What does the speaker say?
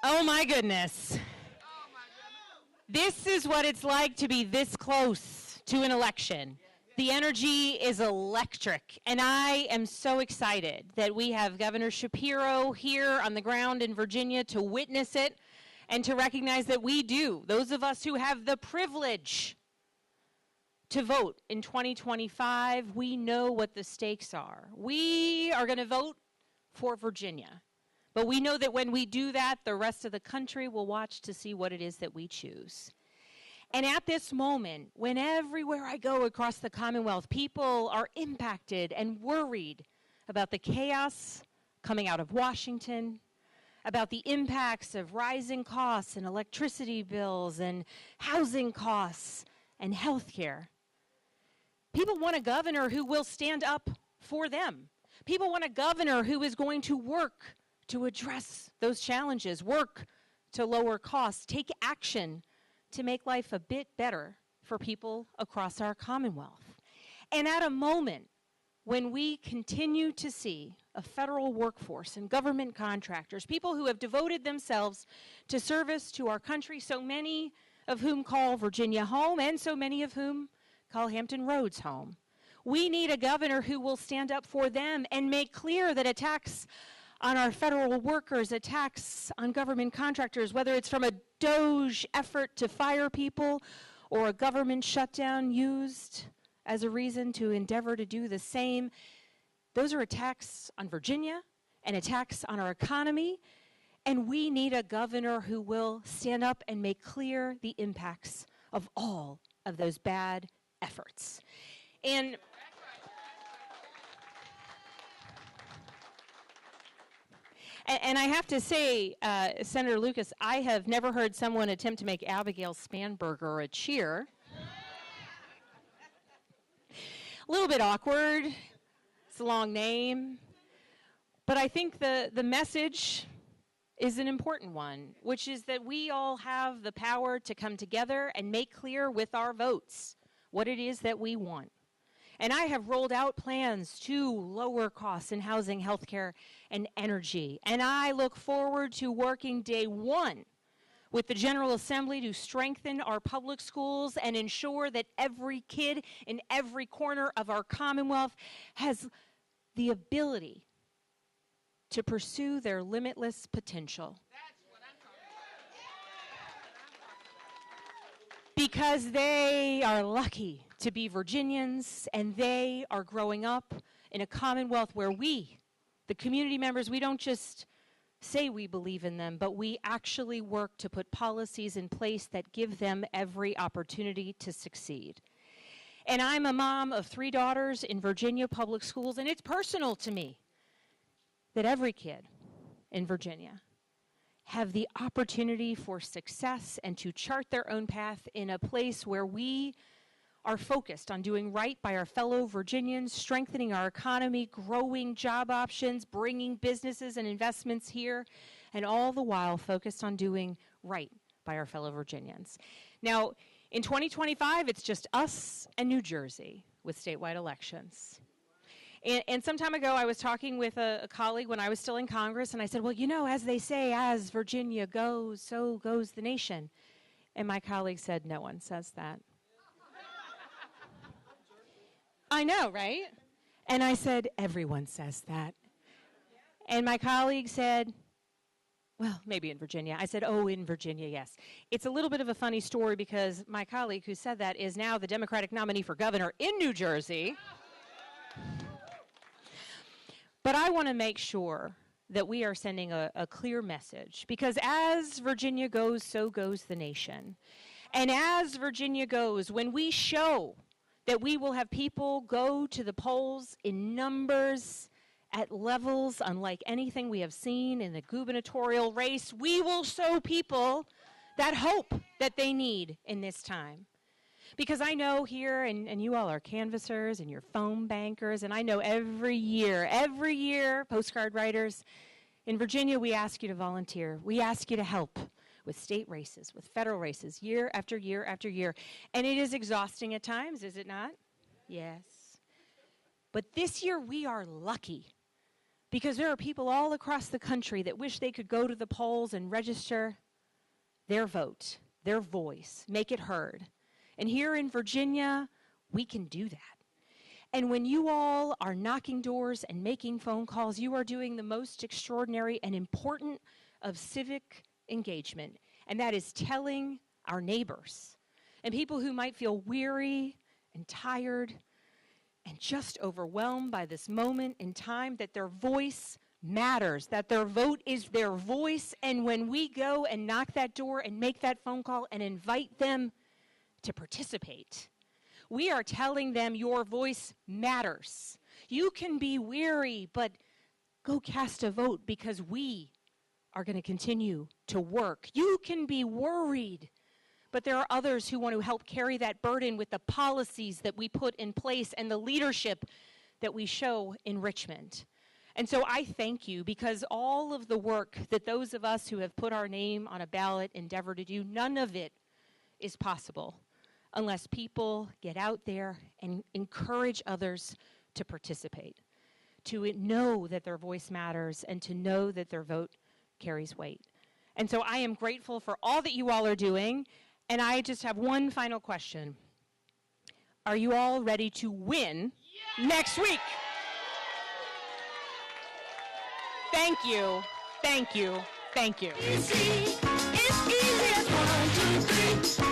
Oh my goodness. This is what it's like to be this close to an election. The energy is electric, and I am so excited that we have Governor Shapiro here on the ground in Virginia to witness it and to recognize that we do, those of us who have the privilege to vote in 2025, we know what the stakes are. We are going to vote for Virginia. But we know that when we do that, the rest of the country will watch to see what it is that we choose. And at this moment, when everywhere I go across the Commonwealth, people are impacted and worried about the chaos coming out of Washington, about the impacts of rising costs and electricity bills and housing costs and health care. People want a governor who will stand up for them. People want a governor who is going to work to address those challenges, work to lower costs, take action to make life a bit better for people across our Commonwealth. And at a moment when we continue to see a federal workforce and government contractors, people who have devoted themselves to service to our country, so many of whom call Virginia home and so many of whom call Hampton Roads home, we need a governor who will stand up for them and make clear that attacks on our federal workers, attacks on government contractors, whether it's from a DOGE effort to fire people or a government shutdown used as a reason to endeavor to do the same, those are attacks on Virginia and attacks on our economy, and we need a governor who will stand up and make clear the impacts of all of those bad efforts. And I have to say, Senator Lucas, I have never heard someone attempt to make Abigail Spanberger a cheer. A little bit awkward. It's a long name. But I think the message is an important one, which is that we all have the power to come together and make clear with our votes what it is that we want. And I have rolled out plans to lower costs in housing, healthcare, and energy. And I look forward to working day one with the General Assembly to strengthen our public schools and ensure that every kid in every corner of our Commonwealth has the ability to pursue their limitless potential. Because they are lucky to be Virginians, and they are growing up in a Commonwealth where we, the community members, we don't just say we believe in them, but we actually work to put policies in place that give them every opportunity to succeed. And I'm a mom of 3 daughters in Virginia public schools, and it's personal to me that every kid in Virginia have the opportunity for success and to chart their own path in a place where we are focused on doing right by our fellow Virginians, strengthening our economy, growing job options, bringing businesses and investments here, and all the while focused on doing right by our fellow Virginians. Now, in 2025, it's just us and New Jersey with statewide elections. And some time ago, I was talking with a colleague when I was still in Congress, and I said, well, you know, as they say, as Virginia goes, so goes the nation. And my colleague said, no one says that. I know, right? And I said, everyone says that. And my colleague said, well, maybe in Virginia. I said, oh, in Virginia, yes. It's a little bit of a funny story because my colleague who said that is now the Democratic nominee for governor in New Jersey. But I want to make sure that we are sending a clear message, because as Virginia goes, so goes the nation. And as Virginia goes, when we show that we will have people go to the polls in numbers at levels unlike anything we have seen in the gubernatorial race, we will show people that hope that they need in this time. Because I know here, and you all are canvassers and you're phone bankers, and I know every year, postcard writers, in Virginia we ask you to volunteer. We ask you to help with state races, with federal races, year after year after year. And it is exhausting at times, is it not? Yes. But this year we are lucky Because there are people all across the country that wish they could go to the polls and register their vote, their voice, make it heard. And here in Virginia, we can do that. And when you all are knocking doors and making phone calls, you are doing the most extraordinary and important of civic engagement, and that is telling our neighbors and people who might feel weary and tired and just overwhelmed by this moment in time that their voice matters, that their vote is their voice. And when we go and knock that door and make that phone call and invite them to participate, we are telling them your voice matters. You can be weary, but go cast a vote because we are going to continue to work. You can be worried, but there are others who want to help carry that burden with the policies that we put in place and the leadership that we show in Richmond. And so I thank you, because all of the work that those of us who have put our name on a ballot endeavor to do, none of it is possible unless people get out there and encourage others to participate, to know that their voice matters, and to know that their vote carries weight. And so I am grateful for all that you all are doing, and I just have one final question. Are you all ready to win next week? Thank you, thank you, thank you. It's easy as 1, 2, 3.